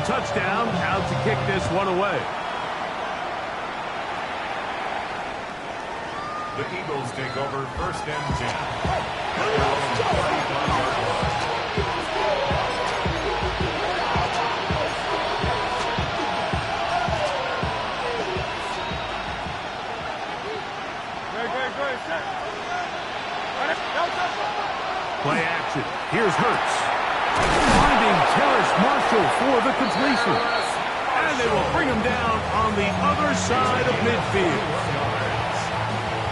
touchdown out to kick this one away. The Eagles take over 1st and 10. Play action. Here's Hurts. Finding Terrace Marshall for the completion. And they will bring him down on the other side of midfield.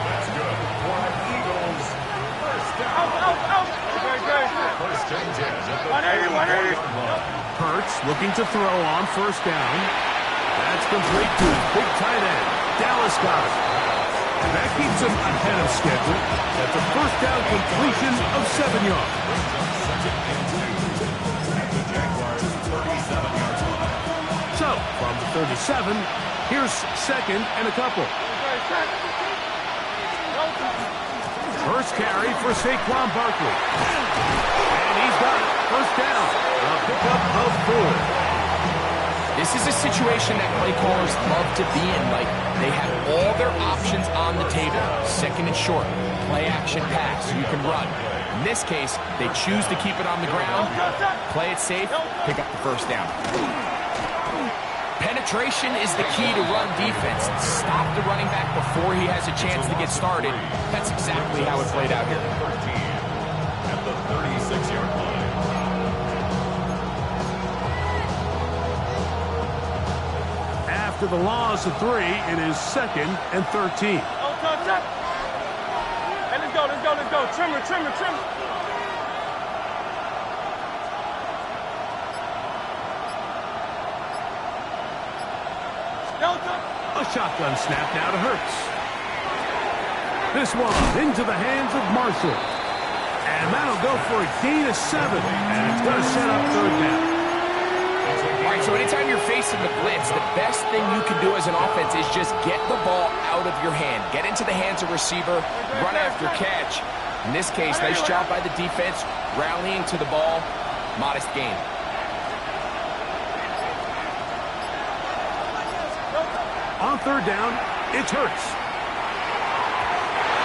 That's good for the Eagles. 1st down. First and 10 at the 180. Hurts looking to throw on 1st down. That's complete to his big tight end, Dallas Goedert. That keeps him ahead of schedule. That's a 1st down completion of 7 yards. So, from the 37, here's 2nd and a couple. First carry for Saquon Barkley. And he's got it. 1st down. A pickup of 4. This is a situation that play callers love to be in. Like, they have all their options on the table. 2nd and short, play action pass, you can run. In this case, they choose to keep it on the ground, play it safe, pick up the 1st down. Penetration is the key to run defense. Stop the running back before he has a chance to get started. That's exactly how it played out here. 13 at the 36-yard line. After the loss of 3, it is 2nd and 13. Hey, let's go. Trimmer. A shotgun snap now to Hurts. This one into the hands of Marshall. And that'll go for a gain of 7. And it's going to set up 3rd down. All right, so anytime you're facing the blitz, the best thing you can do as an offense is just get the ball out of your hand. Get into the hands of receiver, run after catch. In this case, nice job by the defense, rallying to the ball, modest gain. On 3rd down, it's Hurts.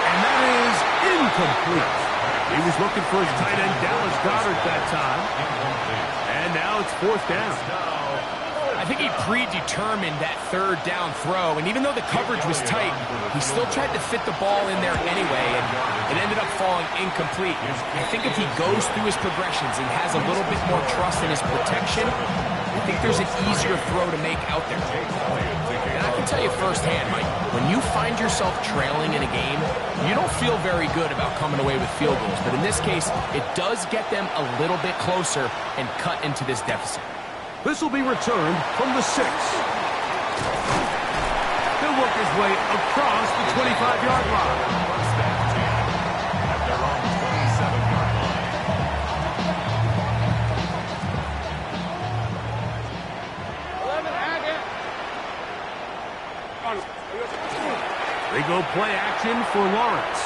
And that is incomplete. He was looking for his tight end, Dallas Goedert, that time. And now it's 4th down. I think he predetermined that 3rd down throw, and even though the coverage was tight, he still tried to fit the ball in there anyway, and it ended up falling incomplete. I think if he goes through his progressions and has a little bit more trust in his protection, I think there's an easier throw to make out there. And I can tell you firsthand, Mike, when you find yourself trailing in a game, you don't feel very good about coming away with field goals. But in this case, it does get them a little bit closer and cut into this deficit. This will be returned from the 6. He'll work his way across the 25-yard line. First and 10 at their own 27-yard line. They go play action for Lawrence.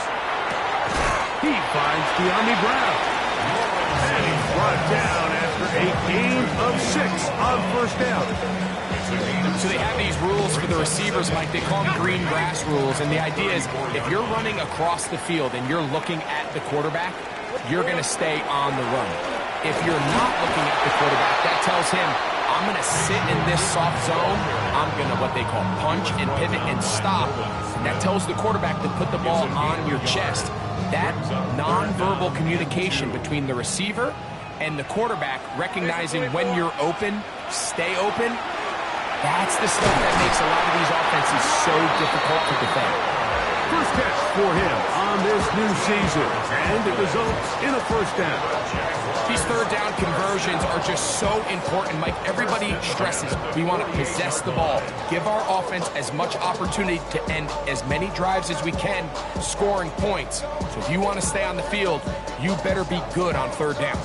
He finds De'Ami Brown. And he's brought down after a gain of 6 on 1st down. So they have these rules for the receivers, Mike. They call them green grass rules. And the idea is if you're running across the field and you're looking at the quarterback, you're going to stay on the run. If you're not looking at the quarterback, that tells him, I'm going to sit in this soft zone. I'm going to what they call punch and pivot and stop. And that tells the quarterback to put the ball on your chest. That nonverbal communication between the receiver and the quarterback, recognizing when you're open, stay open, that's the stuff that makes a lot of these offenses so difficult to defend. First catch for him on this new season, and it results in a 1st down. These 3rd down conversions are just so important, Mike. Everybody stresses we want to possess the ball, give our offense as much opportunity to end as many drives as we can, scoring points. So if you want to stay on the field, you better be good on 3rd down.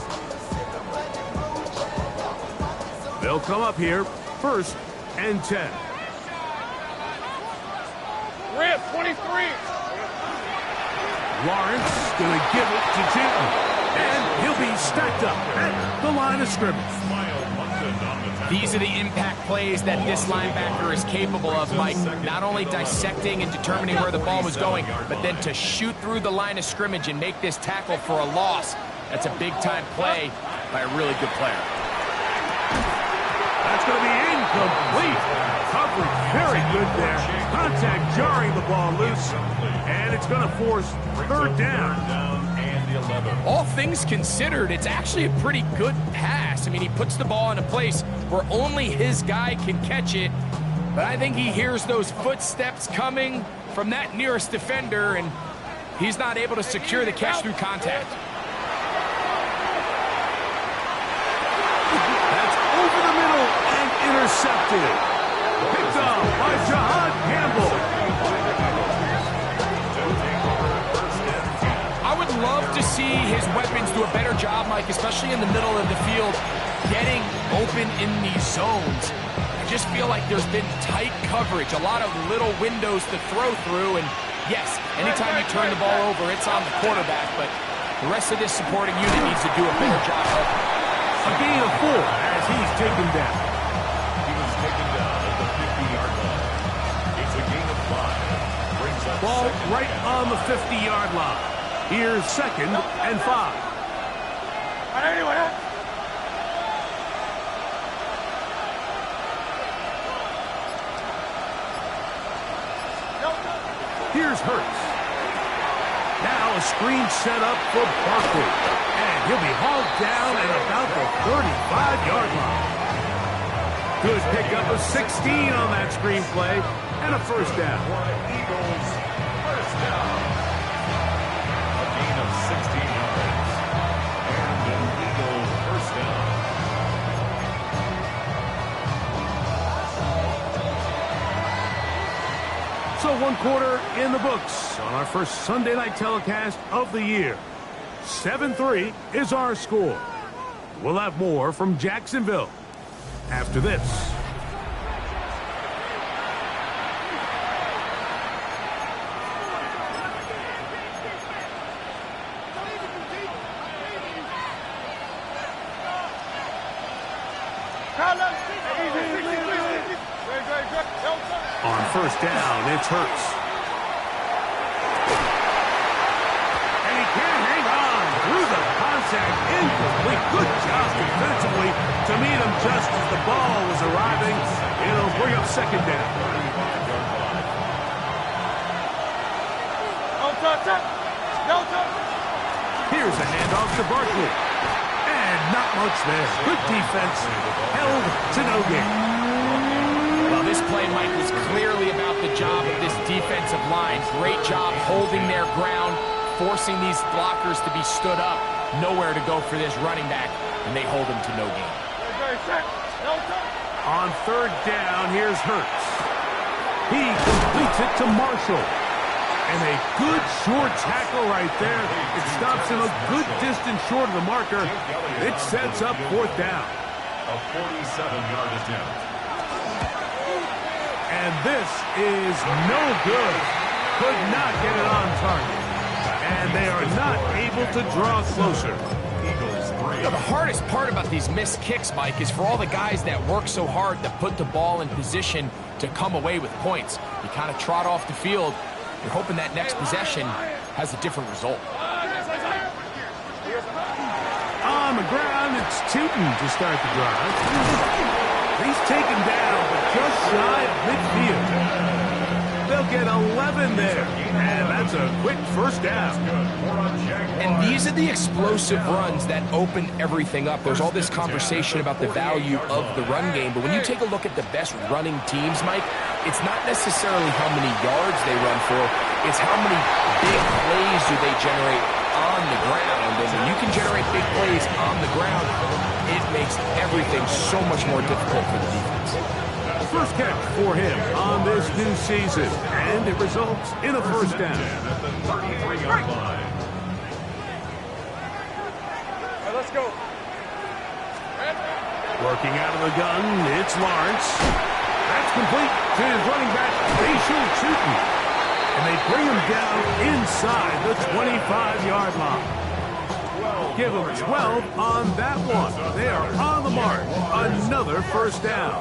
They'll come up here, 1st and 10. Rip, 23. Lawrence going to give it to Jinton. And he'll be stacked up at the line of scrimmage. These are the impact plays that this linebacker is capable of, Mike. Not only dissecting and determining where the ball was going, but then to shoot through the line of scrimmage and make this tackle for a loss. That's a big-time play by a really good player. That's going to be incomplete. Coverage very good there. Contact jarring the ball loose. And it's going to force third down. All things considered, it's actually a pretty good pass. I mean, he puts the ball in a place where only his guy can catch it. But I think he hears those footsteps coming from that nearest defender, and he's not able to secure the catch through contact. That's over the middle and intercepted. Picked up by Jahad Campbell. I would love to see his weapons do a better job, Mike, especially in the middle of the field, getting open in these zones. I just feel like there's been tight coverage, a lot of little windows to throw through, and yes, anytime you turn the ball over, it's on the quarterback, but the rest of this supporting unit needs to do a better job of it. A gain of 4 as he's taken down. He was taken down at the 50-yard line. It's a gain of 5. Brings up Ball right on the 50-yard line. Here's 2nd and 5. Here's Hurts. Now a screen set up for Barkley. And he'll be hauled down at about the 35-yard line. Good pickup of 16 on that screen play and a first down. Eagles first down. A gain of 16 yards. And an Eagle first down. So 1 quarter in the books on our first Sunday night telecast of the year. 7-3 is our score. We'll have more from Jacksonville after this. On first down, it's Hurts. And he can't hang on through the contact. Incomplete. Good job defensively to meet him just as the ball was arriving. It'll bring up 2nd down. Here's a handoff to Barkley. And not much there. Good defense. Held to no gain. Well, this play, Mike, was clearly about the job of this defensive line. Great job holding their ground, forcing these blockers to be stood up. Nowhere to go for this running back, and they hold him to no gain. On 3rd down, here's Hurts. He completes it to Marshall. And a good short tackle right there. It stops him a good distance short of the marker. It sets up 4th down. A 47-yard attempt. And this is no good. Could not get it on target. And they are not able to draw closer. Eagles 3. You know, the hardest part about these missed kicks, Mike, is for all the guys that work so hard to put the ball in position to come away with points. You kind of trot off the field. You're hoping that next possession has a different result. On the ground, it's Tootin to start the drive. He's taken down, but just shy of midfield. They'll get 11 there, and that's a quick first down. And these are the explosive runs that open everything up. There's all this conversation about the value of the run game, but when you take a look at the best running teams, Mike, it's not necessarily how many yards they run for, it's how many big plays do they generate on the ground. And when you can generate big plays on the ground, it makes everything so much more difficult for the defense. First catch for him on this new season, and it results in a first down. At the 33-yard line. Let's go. Working out of the gun, it's Lawrence. That's complete to his running back, Facial Tootin. And they bring him down inside the 25-yard line. give them 12 on that one. They are on the mark. Another first down.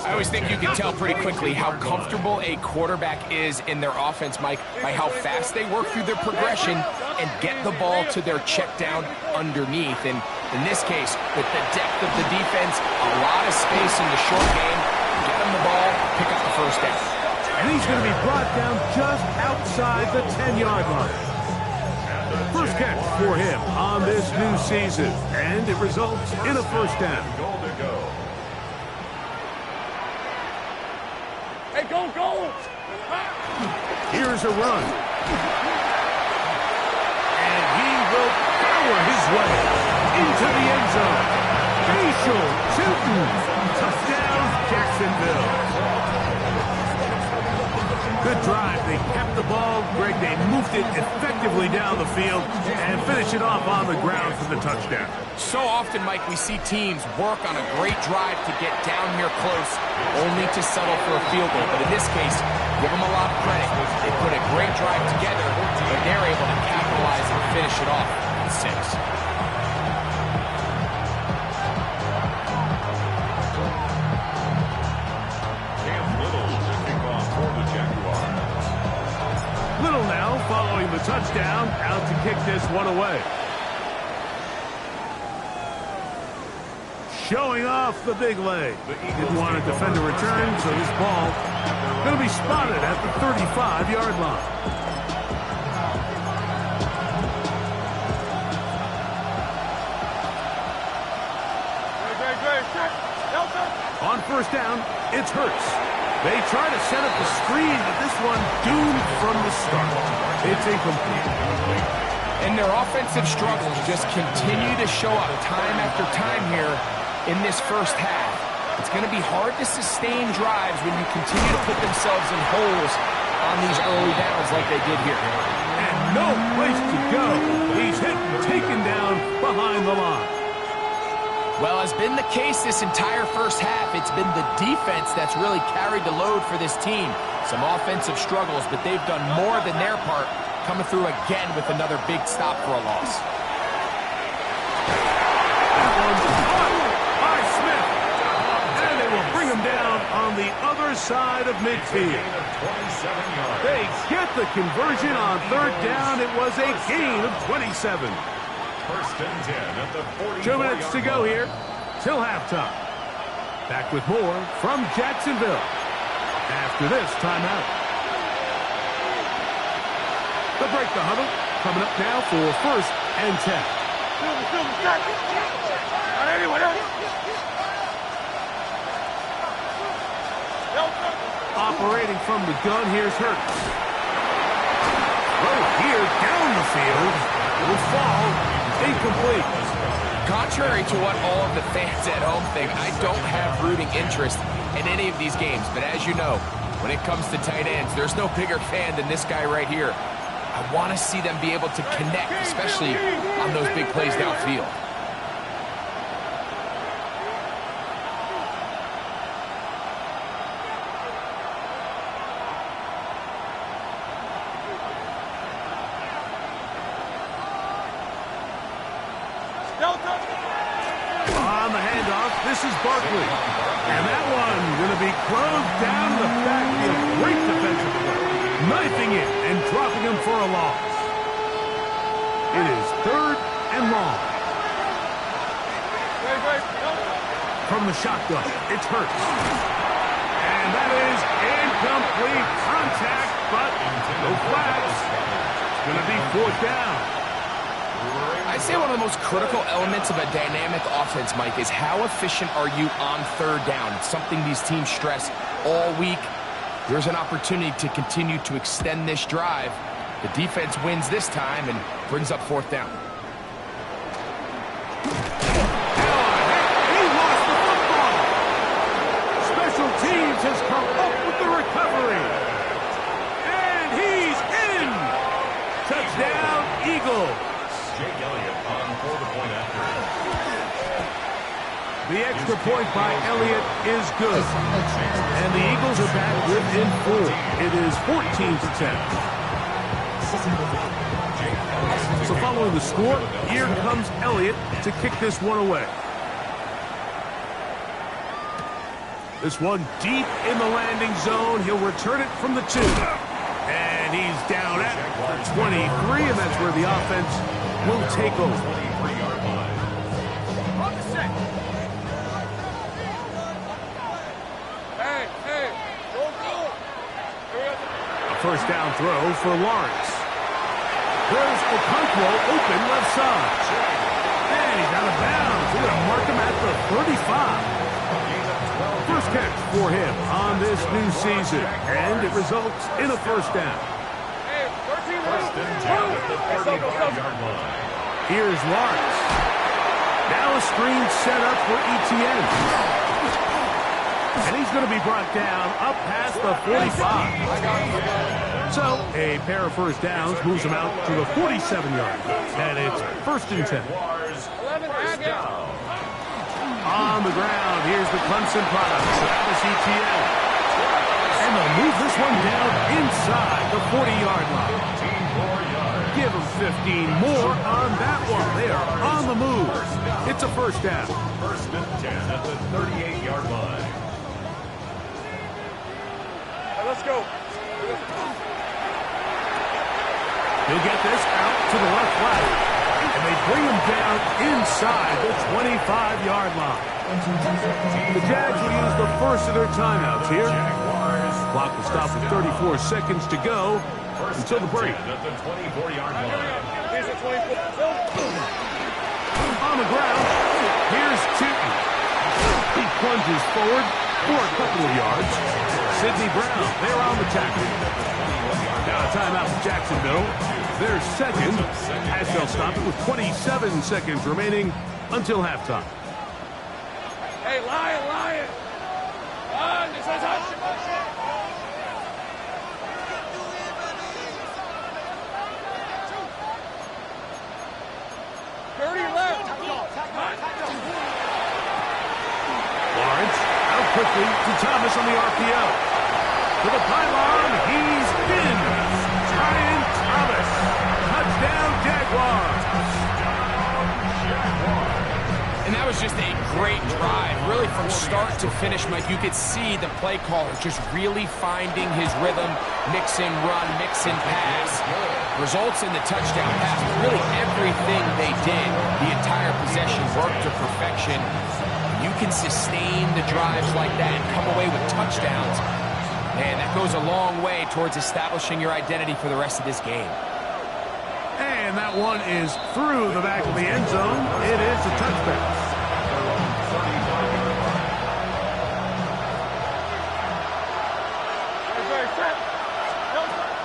I always think you can tell pretty quickly how comfortable a quarterback is in their offense, Mike, by how fast they work through their progression and get the ball to their check down underneath. And in this case, with the depth of the defense, a lot of space in the short game, get them the ball, pick up the first down. And he's going to be brought down just outside the 10-yard line. First catch for him on this new season, and it results in a first down. Hey, go! Here's a run. And he will power his way into the end zone. Facial shooting. Touchdown, Jacksonville. Good drive. They kept the ball. Greg, they moved it effectively down the field and finished it off on the ground for the touchdown. So often, Mike, we see teams work on a great drive to get down here close, only to settle for a field goal. But in this case, give them a lot of credit. They put a great drive together, but they're able to capitalize and finish it off at 6. Little now following the touchdown, out to kick this one away. Showing off the big leg. Didn't want to defend a return, so this ball going to be spotted at the 35-yard line. On first down, it's Hurts. They try to set up the screen, but this one doomed from the start. It's incomplete. And their offensive struggles just continue to show up time after time here in this first half. It's going to be hard to sustain drives when you continue to put themselves in holes on these early downs like they did here. And no place to go. He's hit and taken down behind the line. Well, as been the case this entire first half, it's been the defense that's really carried the load for this team. Some offensive struggles, but they've done more than their part, coming through again with another big stop for a loss. That one's caught by Smith. And they will bring him down on the other side of midfield. They get the conversion on third down. It was a gain of 27. First and 10 at the 40. 2 minutes to go here till halftime. Back with more from Jacksonville after this timeout. The break the huddle coming up now for first and 10. Operating from the gun, here's Hurts. Throw here down the field. It will fall. Incomplete. Contrary to what all of the fans at home think, I don't have rooting interest in any of these games. But as you know, when it comes to tight ends, there's no bigger fan than this guy right here. I want to see them be able to connect, especially on those big plays downfield. On the handoff, this is Barkley. And that one going to be closed down the backfield. Great defensive play. Knifing it and dropping him for a loss. It is third and long. From the shotgun, it's Hurts. And that is incomplete contact, but no flags. It's going to be fourth down. I'd say one of the most critical elements of a dynamic offense, Mike, is how efficient are you on third down? It's something these teams stress all week. There's an opportunity to continue to extend this drive. The defense wins this time and brings up fourth down. He lost the football. Special teams has come up with the recovery. And he's in. Touchdown, Eagles. Jake Elliott on for the point after. The extra point by Elliott is good. And the Eagles are back within 4. It is 14-10. So following the score, here comes Elliott to kick this one away. This one deep in the landing zone. He'll return it from the 2. And he's down at the 23, and that's where the offense will take over. A first down throw for Lawrence. There's Okonkwo open left side. And he's out of bounds. We're going to mark him at the 35. First catch for him on this new season, and it results in a first down. First and 10 at the 35-yard line. Here's Lawrence. Now a screen set up for ETN. And he's going to be brought down up past the 45. So a pair of first downs moves him out to the 47-yard. And it's first and 10. On the ground, here's the Clemson product, Travis Etienne. And they'll move this one down inside the 40-yard line. Give them 15 more on that one. They are on the move. It's a first down. First and 10 at the 38-yard line. Let's go. He'll get this out to the left flat. And they bring him down inside the 25-yard line. The Jags will use the first of their timeouts here. Clock will stop with 34 seconds to go until the break. At the 24-yard line. On the ground, here's Tootin. He plunges forward for a couple of yards. Sidney Brown, they're on the tackle. Now a timeout for Jacksonville. Their second, as they'll stop it with 27 seconds remaining until halftime. Hey, Lion! This is us! 30 left! Lawrence out quickly to Thomas on the RPO. To the pylon, he's in. Brian Thomas. Touchdown, Jaguars. And that was just a great drive. Really from start to finish, Mike, you could see the play caller just really finding his rhythm, mix and run, mix and pass. Results in the touchdown pass. Really everything they did, the entire possession worked to perfection. You can sustain the drives like that and come away with touchdowns. Man, that goes a long way towards establishing your identity for the rest of this game. And that one is through the back of the end zone. It is a touchback.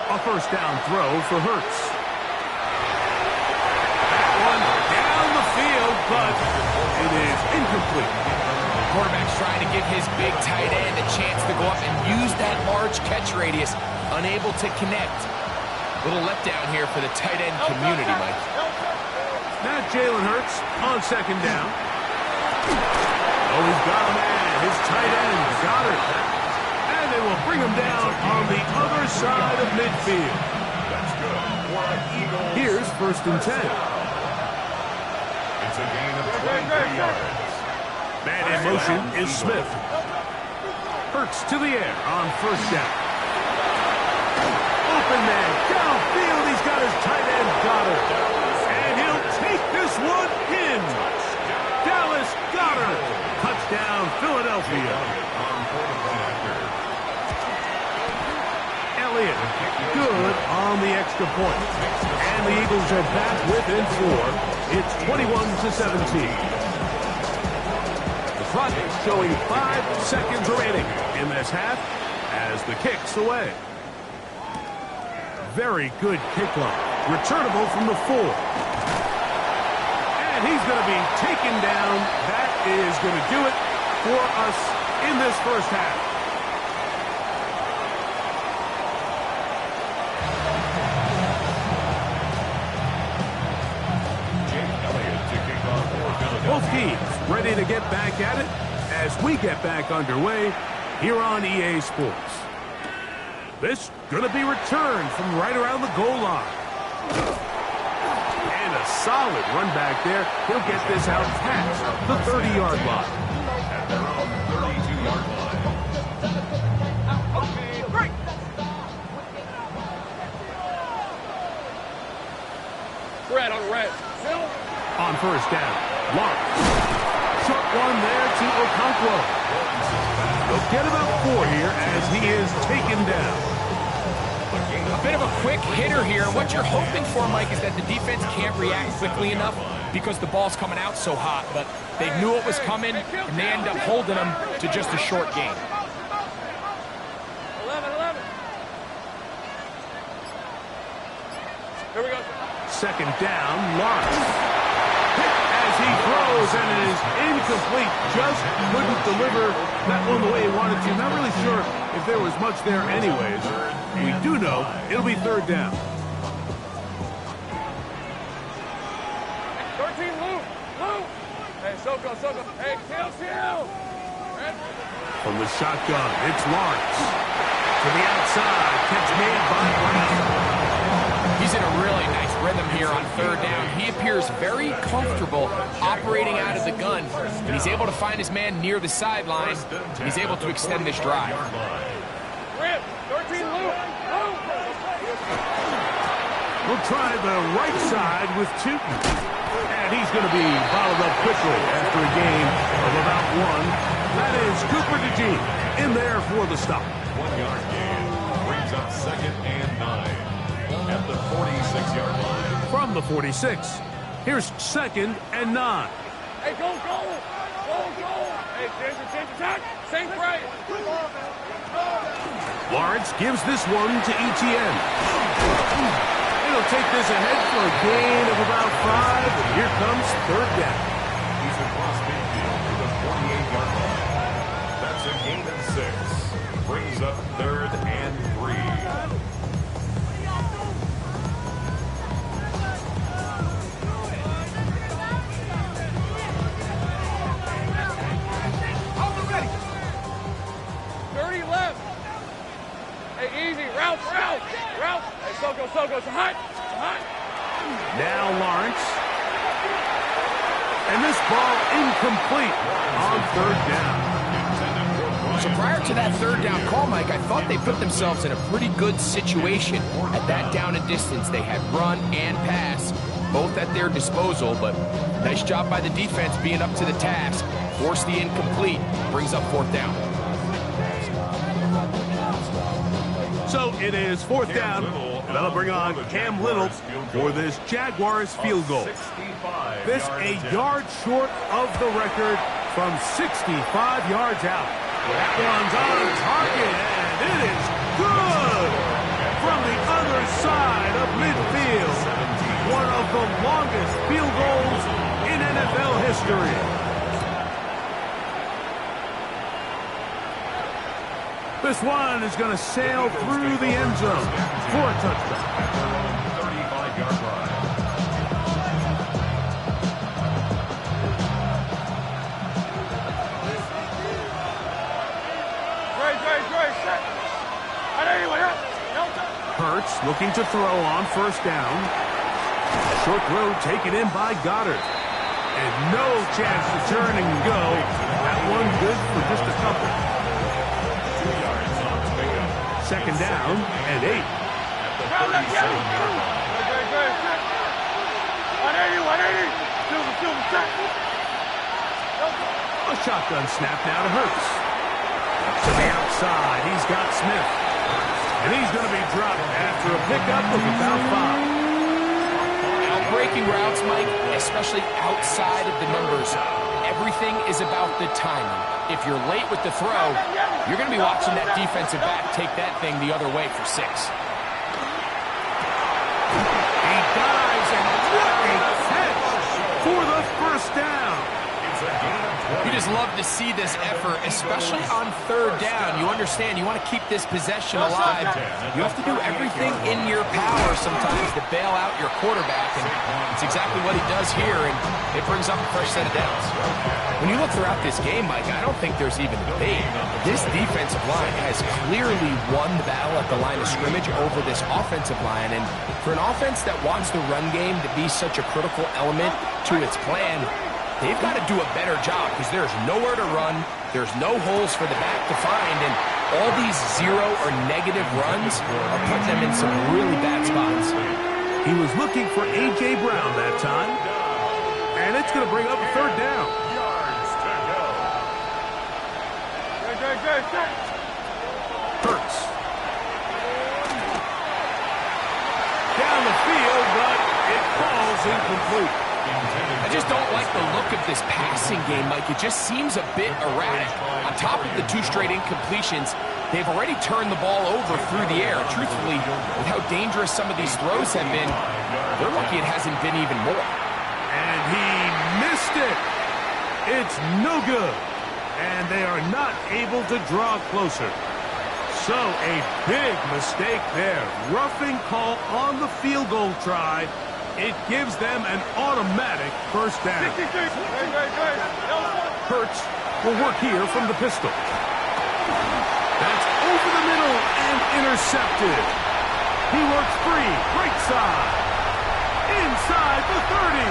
A first down throw for Hurts. That one down the field, but it is incomplete. Quarterback's trying to give his big tight end a chance to go up and use that large catch radius. Unable to connect. Little letdown here for the tight end community, Mike. Now Jalen Hurts on second down. Oh, he's got a man. His tight end, Goddard. And they will bring him down on the other side of midfield. That's good. For an Eagles. Here's first and 10. It's a gain of 23 yards. Man in motion is Smith. Hurts to the air on first down. Open man, downfield, he's got his tight end, Goddard. And he'll take this one in. Dallas Goddard. Touchdown, Philadelphia. Elliott, good on the extra point. And the Eagles are back within 4. It's 21-17. Clock showing 5 seconds remaining in this half as the kick's away. Very good kickoff. Returnable from the 4. And he's going to be taken down. That is going to do it for us in this first half. Both teams ready to get back at it as we get back underway here on EA Sports. This going to be returned from right around the goal line. solid run back there. He'll get this out past the 30-yard line. At their own 32-yard line. Red on red. On first down, Lawrence. Short one there to Okonkwo. They'll get about 4 here as he is taken down. A bit of a quick hitter here. What you're hoping for, Mike, is that the defense can't react quickly enough because the ball's coming out so hot. But they knew it was coming, and they end up holding them to just a short gain. 11. Here we go. Second down, Lawrence. Hit as he throws, and it is incomplete. Just couldn't deliver that one the way he wanted to. Not really sure if there was much there anyways. We do know it'll be third down. 13, Lou. Hey, Soko. Hey, kill. From the shotgun, it's Lawrence. To the outside, catch made by Brown. He's in a really nice rhythm here on third down. He appears very comfortable operating out of the gun, and he's able to find his man near the sideline, and he's able to extend this drive. Rip, 13, Lou. We'll try the right side with Tootin. And he's going to be bottled up quickly after a gain of about 1. That is Cooper DeJean in there for the stop. 1-yard gain brings up 2nd and 9 at the 46-yard line. From the 46, here's 2nd and 9. Hey, go. Hey, change. Safe right. Lawrence gives this one to Etienne. He'll take this ahead for a gain of about 5. And here comes third down. He's across midfield to the 48-yard line. That's a gain of 6. Brings up 3rd and 3. Hey, easy. Route. Hey, Soko. It's hot. Now Lawrence. And this ball incomplete on third down. So prior to that third down call, Mike, I thought they put themselves in a pretty good situation. At that down and distance, they had run and pass, both at their disposal, but nice job by the defense being up to the task. Force the incomplete, brings up 4th down. So it is 4th down. And that'll bring on Cam Little for this Jaguars field goal. This a yard short of the record from 65 yards out. That one's on target, and it is good from the other side of midfield. One of the longest field goals in NFL history. This one is going to sail through the end zone for a touchdown. 35-yard line. Hurts looking to throw on first down. Short throw taken in by Goddard. And no chance to turn and go. That one good for just a couple. 2 yards on the pickup. 2nd down and 8. At the 37-yard line. A shotgun snap now to Hurts. To the outside, he's got Smith. And he's going to be dropped after a pickup of about 5. Breaking routes, Mike, especially outside of the numbers, everything is about the timing. If you're late with the throw, you're going to be watching that defensive back take that thing the other way for 6. He dives, and what a catch for the first down. It's a gain of 20. You just love to see this effort, especially on third down. You understand, you want to keep this possession alive. You have to do everything in your power sometimes to bail out your quarterback, and it's exactly what he does here, and it brings up a fresh set of downs. When you look throughout this game, Mike, I don't think there's even debate. This defensive line has clearly won the battle at the line of scrimmage over this offensive line, and for an offense that wants the run game to be such a critical element to its plan, they've got to do a better job because there's nowhere to run, there's no holes for the back to find, and all these zero or negative runs are putting them in some really bad spots. He was looking for A.J. Brown that time, and it's going to bring up a third down. Yards to go. Hurts. Down the field, but it falls incomplete. I just don't like the look of this passing game, Mike. It just seems a bit erratic. On top of the 2 straight incompletions, they've already turned the ball over through the air. Truthfully, with how dangerous some of these throws have been, they're lucky it hasn't been even more. And he missed it. It's no good. And they are not able to draw closer. So a big mistake there. Roughing call on the field goal try. It gives them an automatic first down. Hurts will work here from the pistol. That's over the middle and intercepted. He works free, right side. Inside the 30.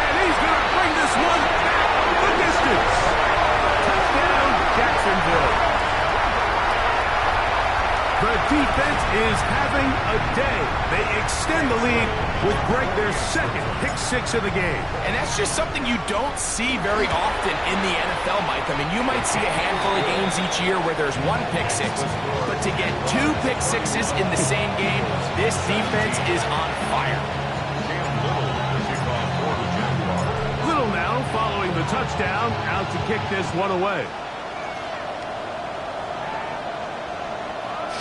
And he's going to bring this one back the distance. Touchdown, Jacksonville. The defense is having a day. They extend the lead with their second pick-6 of the game. And that's just something you don't see very often in the NFL, Mike. I mean, you might see a handful of games each year where there's 1 pick-6. But to get 2 pick-6s in the same game, this defense is on fire. Little now following the touchdown, out to kick this one away.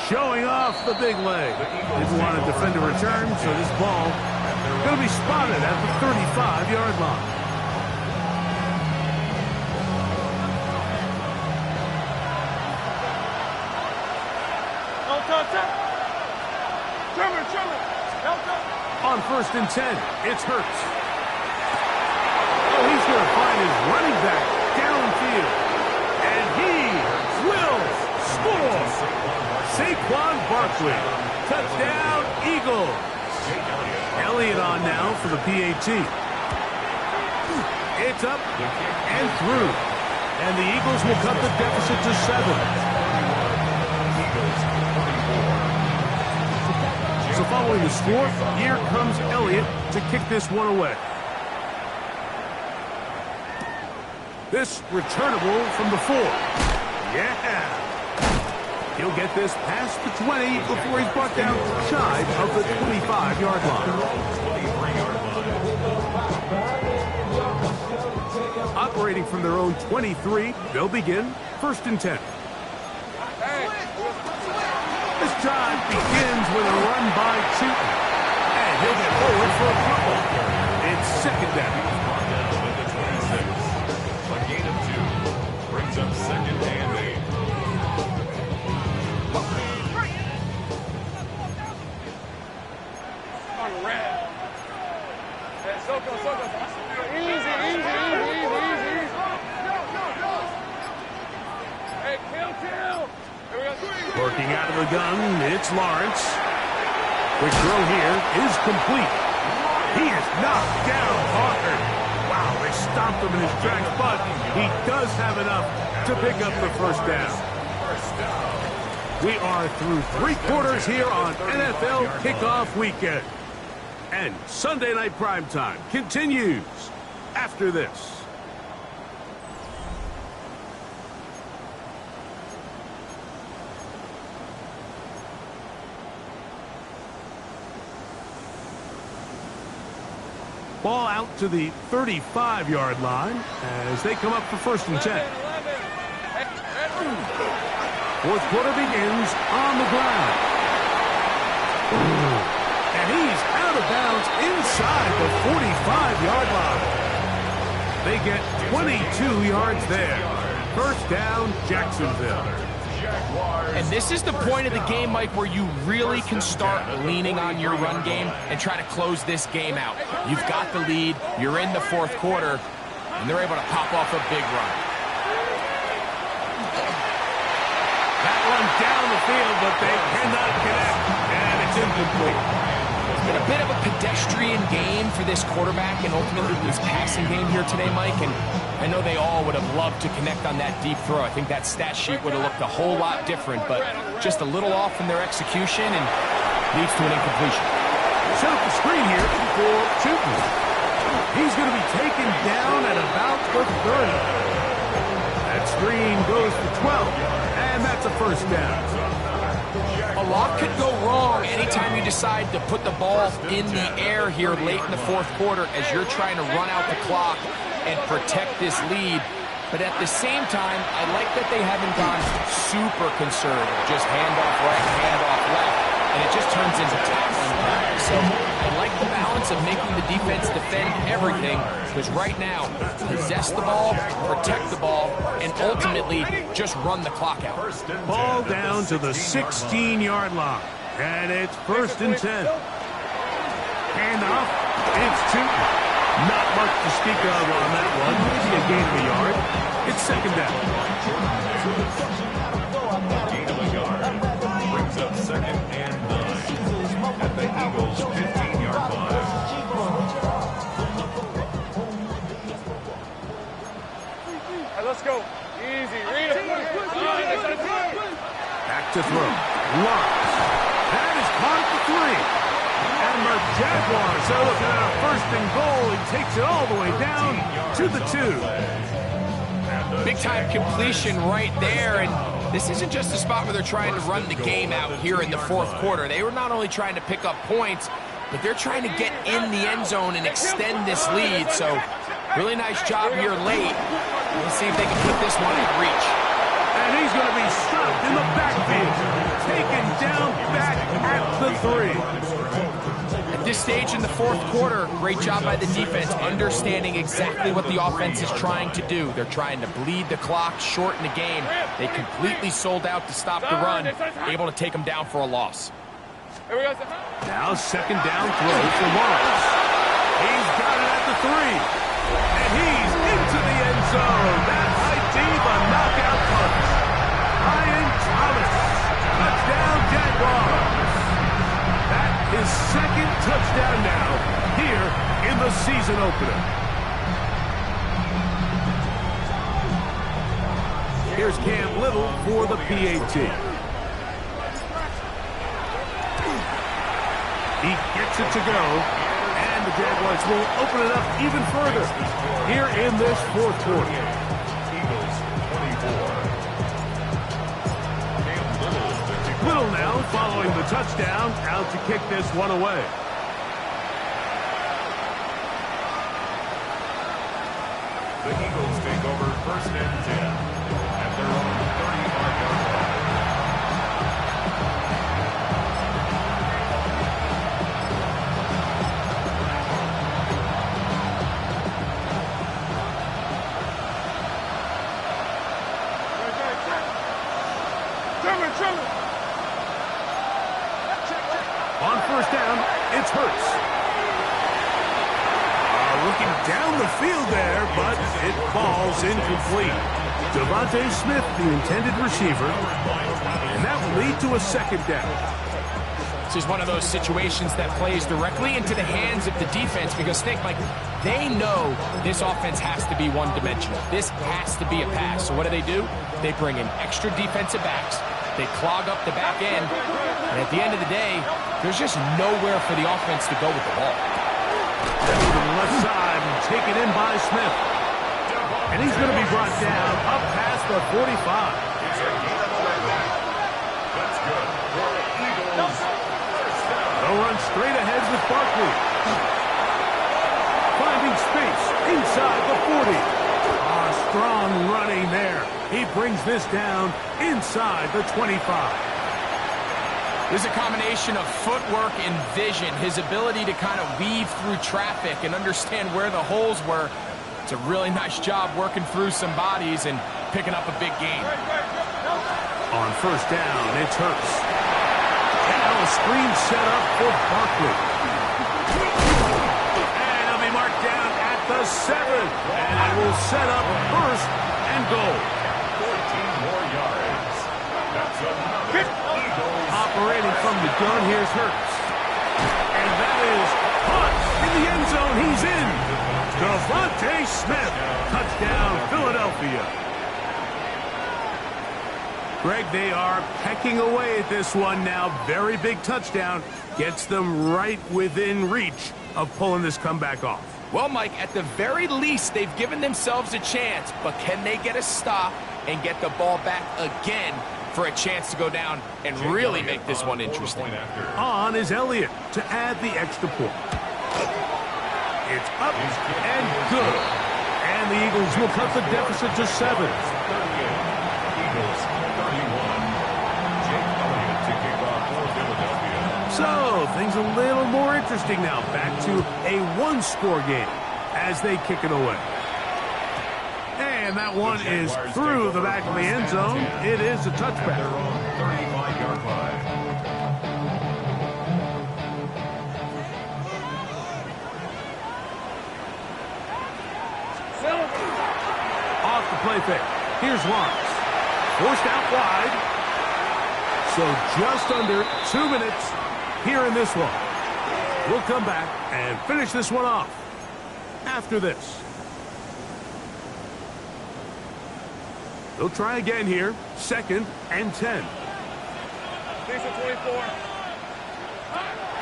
Showing off the big leg. Didn't want to defend a return, so this ball going to be spotted at the 35-yard line. On 1st and 10, it's Hurts. Oh, he's going to find his running back downfield. And he will score. Saquon Barkley. Touchdown, Eagles. Elliott on now for the PAT. It's up and through. And the Eagles will cut the deficit to 7. So following the score, here comes Elliott to kick this one away. This returnable from the 4. Yeah. He'll get this past the 20 before he's brought down shy of the 25-yard line. Operating from their own 23, they'll begin 1st and 10. This drive begins with a run by Cheaton. And he'll get forward for a couple. It's 2nd down. A gain of 2 brings up 2nd and 8. Working out of the gun, it's Lawrence. The throw here is complete. He is knocked down hard. Wow, they stopped him in his tracks, but he does have enough to pick up the first down. We are through 3 quarters here on NFL Kickoff Weekend. And Sunday Night Primetime continues after this. Ball out to the 35-yard line as they come up for 1st and 10. 4th quarter begins on the ground. And he's out of bounds inside the 45-yard line. They get 22 yards there. First down, Jacksonville. And this is the point of the game, Mike, where you really can start leaning on your run game and try to close this game out. You've got the lead, you're in the fourth quarter, and they're able to pop off a big run. That one down the field, but they cannot connect, and it's incomplete. It's been a bit of a pedestrian game for this quarterback and ultimately this passing game here today, Mike, and I know they all would have loved to connect on that deep throw. I think that stat sheet would have looked a whole lot different, but just a little off in their execution and leads to an incompletion. Set up the screen here for Chutney. He's going to be taken down at about the 30. That screen goes for 12, and that's a first down. A lot could go wrong anytime you decide to put the ball in the air here late in the fourth quarter as you're trying to run out the clock and protect this lead. But at the same time, I like that they haven't gone super conservative. Just handoff right, handoff left, and it just turns into tackling practice. So I like the balance of making the defense defend everything, because right now, possess the ball, protect the ball, and ultimately just run the clock out. Ball down to the 16-yard line, and it's first and 10. Handoff, it's Chutney. Not much to speak of on that one. Maybe a gain of a yard. It's second down. Gain of a yard. Brings up second and 9 at the Eagles' 15-yard line. Hey, let's go. Easy. Read it. Back to throw. Lawrence. That is caught at the 3. And the Jaguars are looking at a first and goal. He takes it all the way down to the 2. Big-time completion right there, and this isn't just a spot where they're trying to run the game out here in the fourth quarter. They were not only trying to pick up points, but they're trying to get in the end zone and extend this lead. So really nice job here late. Let's see if they can put this one in reach. And he's going to be stopped in the backfield, taken down back at the 3. At this stage in the fourth quarter, great job by the defense, understanding exactly what the offense is trying to do. They're trying to bleed the clock, shorten the game. They completely sold out to stop the run, able to take them down for a loss. Now second down throw for Myles. He's got it at the 3. And he's into the end zone. That might be the knockout punch. Ryan Thomas. Touchdown Jaguars. His second touchdown now here in the season opener. Here's Cam Little for the PAT. He gets it to go, and the Jaguars will open it up even further here in this fourth quarter. Eagles 24. Little now following the touchdown, out to kick this one away. The Eagles take over first and 10 at their own 35-yard line. On first down, it's Hurts. Looking down the field there, but it falls incomplete. Devontae Smith, the intended receiver, and that will lead to a second down. This is one of those situations that plays directly into the hands of the defense because, think, like, they know this offense has to be one-dimensional. This has to be a pass. So what do? They bring in extra defensive backs. They clog up the back end. And at the end of the day, there's just nowhere for the offense to go with the ball. To the left side and taken in by Smith. And he's going to be brought down up past the 45. That's good for the Eagles. They'll run straight ahead with Barkley. Finding space inside the 40. Strong running there. He brings this down inside the 25. There's a combination of footwork and vision, his ability to kind of weave through traffic and understand where the holes were. It's a really nice job working through some bodies and picking up a big gain. On first down, it's Hurts. Now a screen set up for Barkley. And he'll be marked down at the 7. And it will set up first and goal. 14 more yards. That's another Eagles. Operating from the gun, here's Hurts. And that is caught in the end zone. He's in. Devontae Smith. Touchdown, Philadelphia. Greg, they are pecking away at this one now. Very big touchdown. Gets them right within reach of pulling this comeback off. Well, Mike, at the very least, they've given themselves a chance, but can they get a stop and get the ball back again for a chance to go down and really make this one interesting? On is Elliott to add the extra point. It's up and good. And the Eagles will cut the deficit to 7. Eagles 31. Jake Elliott to kick off for Philadelphia. So, things a little more interesting now. Back to a one-score game as they kick it away. And that one is through the back of the end zone. It is a touchback. They're on 35-yard line. Off the play fake. Here's Lawrence. Forced out wide. So just under 2 minutes here in this one. We'll come back and finish this one off after this. They'll try again here. 2nd and 10. Decent 24.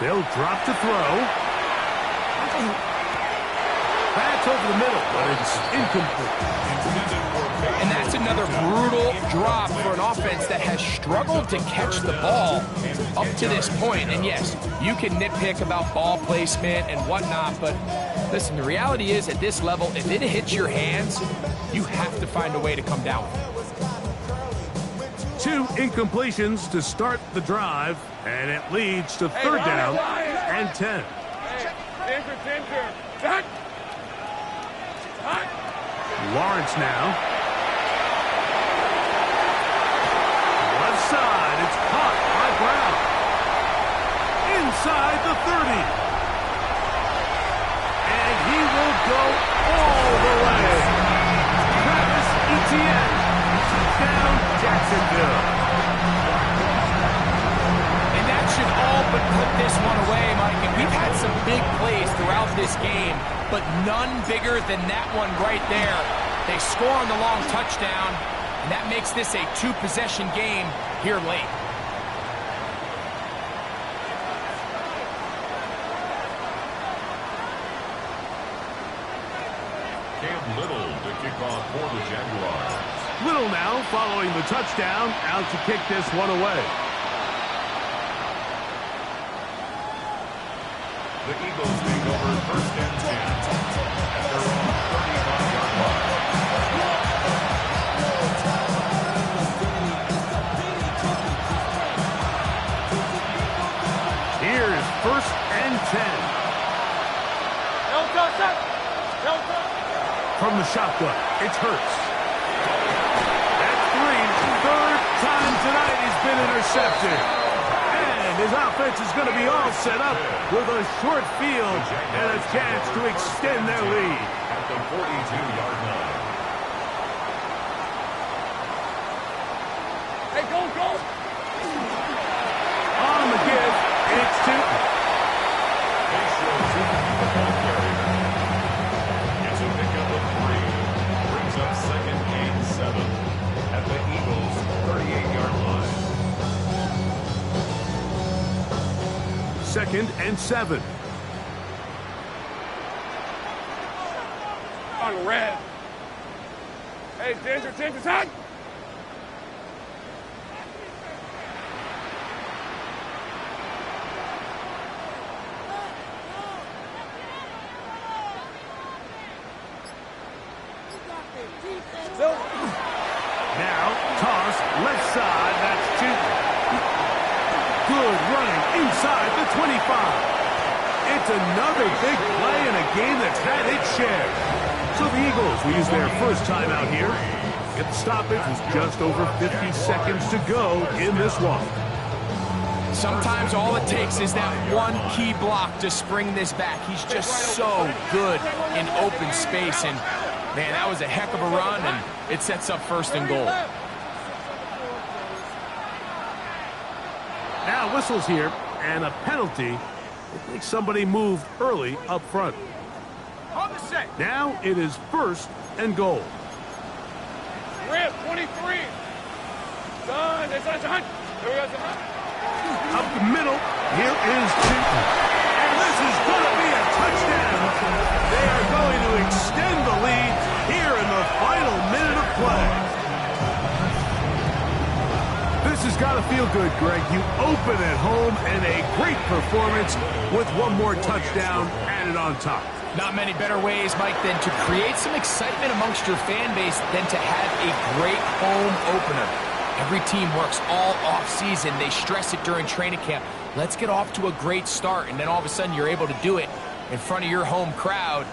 They'll drop to throw. That's over the middle, but it's incomplete. And that's another brutal drop for an offense that has struggled to catch the ball up to this point. And yes, you can nitpick about ball placement and whatnot, but listen, the reality is at this level, if it hits your hands, you have to find a way to come down with it. 2 incompletions to start the drive, and it leads to 3rd down and 10. Lawrence now. Left side, it's caught by Brown. Inside the 30. And he will go all the way. Travis Etienne. Down Jacksonville. And that should all but put this one away, Mike. And we've had some big plays throughout this game, but none bigger than that one right there. They score on the long touchdown, and that makes this a 2-possession game here late. Cam Little to kick off for the Jaguars. Little now following the touchdown, out to kick this one away. The Eagles take over 1st and 10 at their own 35-yard line. Here's 1st and 10. From the shotgun, it's Hurts. That's 3rd time tonight he's been intercepted. And his offense is going to be all set up with a short field and a chance to extend their lead. At the 42-yard line. Hey, go! On the give, it's 2. They show to the ball carrier. It's a pickup of 3. Brings up 2nd and 7 at the Eagles' 38-yard line. 2nd and 7. On red. Hey, Ginger, time! Now, toss, left side, that's 2. Good running inside the 25. It's another big play in a game that's had its share. So the Eagles will use their first timeout here. Get the stoppage with just over 50 seconds to go in this one. Sometimes all it takes is that one key block to spring this back. He's just so good in open space. And, man, that was a heck of a run, and it sets up first and goal. Now whistles here, and a penalty. Looks like somebody moved early up front. On the set. Now it is first and goal. Rip, 23. Done. It's on. Here we go, son. Up the middle, here is Chipman. And this is going to be a touchdown. They are going to extend the lead here in the final minute of play. This has got to feel good, Greg. You open at home and a great performance with one more touchdown added on top. Not many better ways, Mike, than to create some excitement amongst your fan base than to have a great home opener. Every team works all off-season. They stress it during training camp. Let's get off to a great start, and then all of a sudden you're able to do it in front of your home crowd.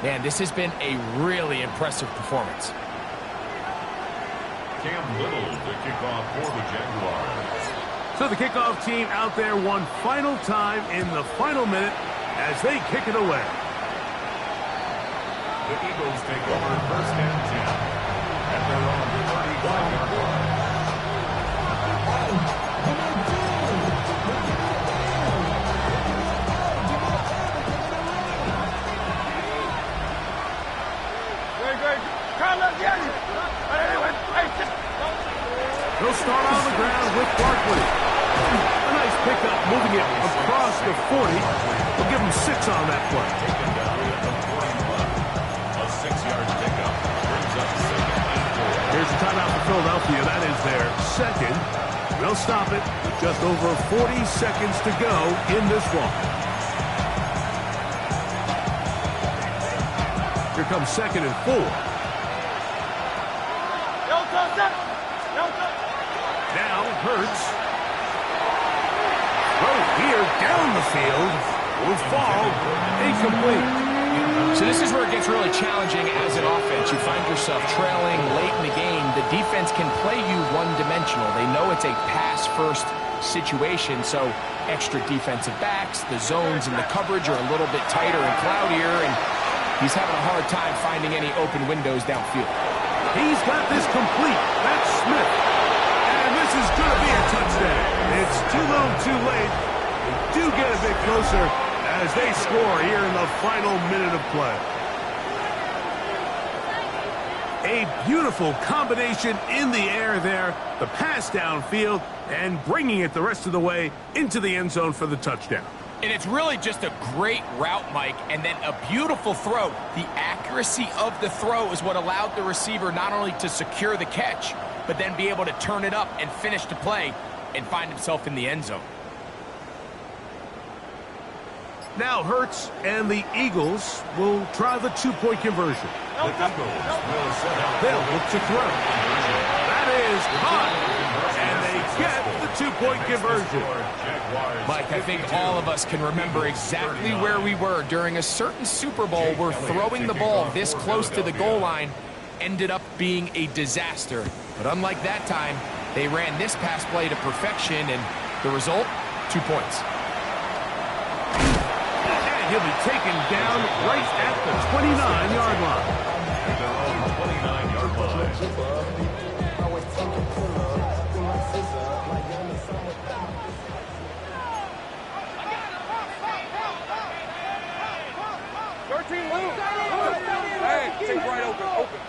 Man, this has been a really impressive performance. Cam Little to kick off for the Jaguars. So the kickoff team out there one final time in the final minute as they kick it away. The Eagles take over first and 10 at their own 35-yard line. They'll start on the ground with Barkley. A nice pickup, moving it across the 40. We'll give him 6 on that play. Taken down at the 40 left. A 6-yard pickup brings up second and 4. Here's the timeout for Philadelphia. That is their second. They'll stop it with just over 40 seconds to go in this one. Here comes second and 4. Now Hurts. Throw here down the field. Will fall. Incomplete. So this is where it gets really challenging as an offense. You find yourself trailing late in the game. The defense can play you one-dimensional. They know it's a pass-first situation, so extra defensive backs, the zones and the coverage are a little bit tighter and cloudier, and he's having a hard time finding any open windows downfield. He's got this complete. That's Smith. And this is going to be a touchdown. It's too little too late. They do get a bit closer as they score here in the final minute of play. A beautiful combination in the air there. The pass downfield and bringing it the rest of the way into the end zone for the touchdown. And it's really just a great route, Mike, and then a beautiful throw. The accuracy of the throw is what allowed the receiver not only to secure the catch, but then be able to turn it up and finish the play and find himself in the end zone. Now Hurts and the Eagles will try the two-point conversion. The Eagles will set out. They'll look to throw. That is hot. And they get the two-point conversion. Mike, I think all of us can remember exactly where we were during a certain Super Bowl where throwing the ball this close to the goal line ended up being a disaster. But unlike that time, they ran this pass play to perfection, and the result, 2 points. And he'll be taken down right at the 29-yard line. At their own 29-yard line. 13 move. Hey, take right open.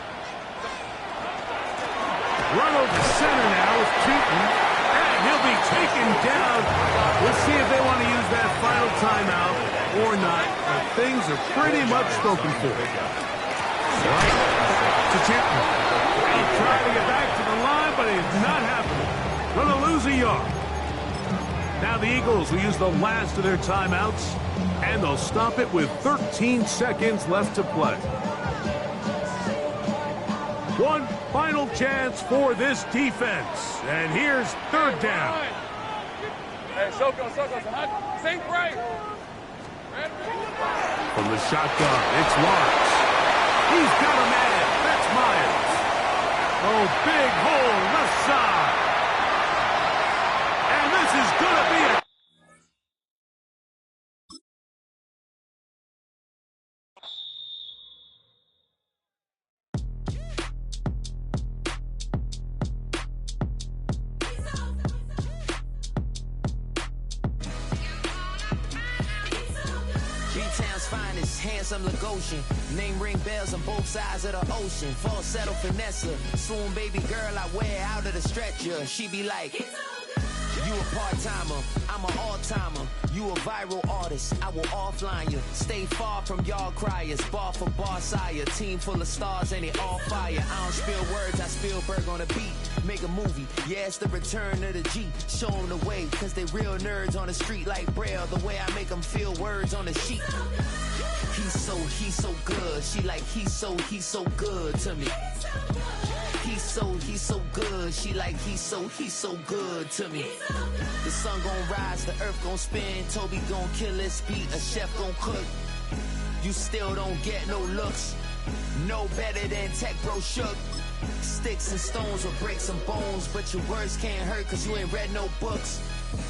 Run over center now with Keaton. And he'll be taken down. We'll see if they want to use that final timeout or not. But things are pretty much spoken for. Right to Keaton. He'll try to get back to the line, but it's not happening. Going to lose a yard. Now the Eagles will use the last of their timeouts, and they'll stop it with 13 seconds left to play. One final chance for this defense, and here's third down. Hey, Soko, sink right. From the shotgun, it's Lawrence. He's got a man. That's Myles. Oh, big hole left side. And this is going to be a... B-Town's finest, handsome Lagosian. Name ring bells on both sides of the ocean. Falsetto Vanessa, swoon baby girl I wear out of the stretcher. She be like, you a part-timer, I'm an all-timer. You a viral artist, I will offline you. Stay far from y'all criers, bar for bar sire. Team full of stars and it all fire. I don't spill words, I spill Berg on the beat. Make a movie, yeah, it's the return of the G. Show them the way, cause they real nerds on the street like Braille. The way I make them feel words on the sheet. He's so good. She like, he's so good to me. He's so good. She like, he's so good to me. The sun gon' rise, the earth gon' spin. Toby gon' kill this beat, a chef gon' cook. You still don't get no looks. No better than Tech Bro Shook. Sticks and stones will break some bones, but your words can't hurt cause you ain't read no books.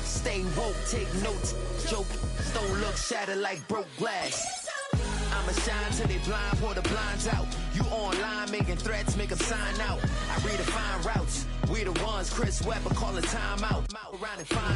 Stay woke, take notes, joke. Don't look shattered like broke glass. I'ma shine till they blind, pour the blinds out. You online making threats, make them sign out. I redefine routes. We the ones Chris Webber call a timeout. Around and find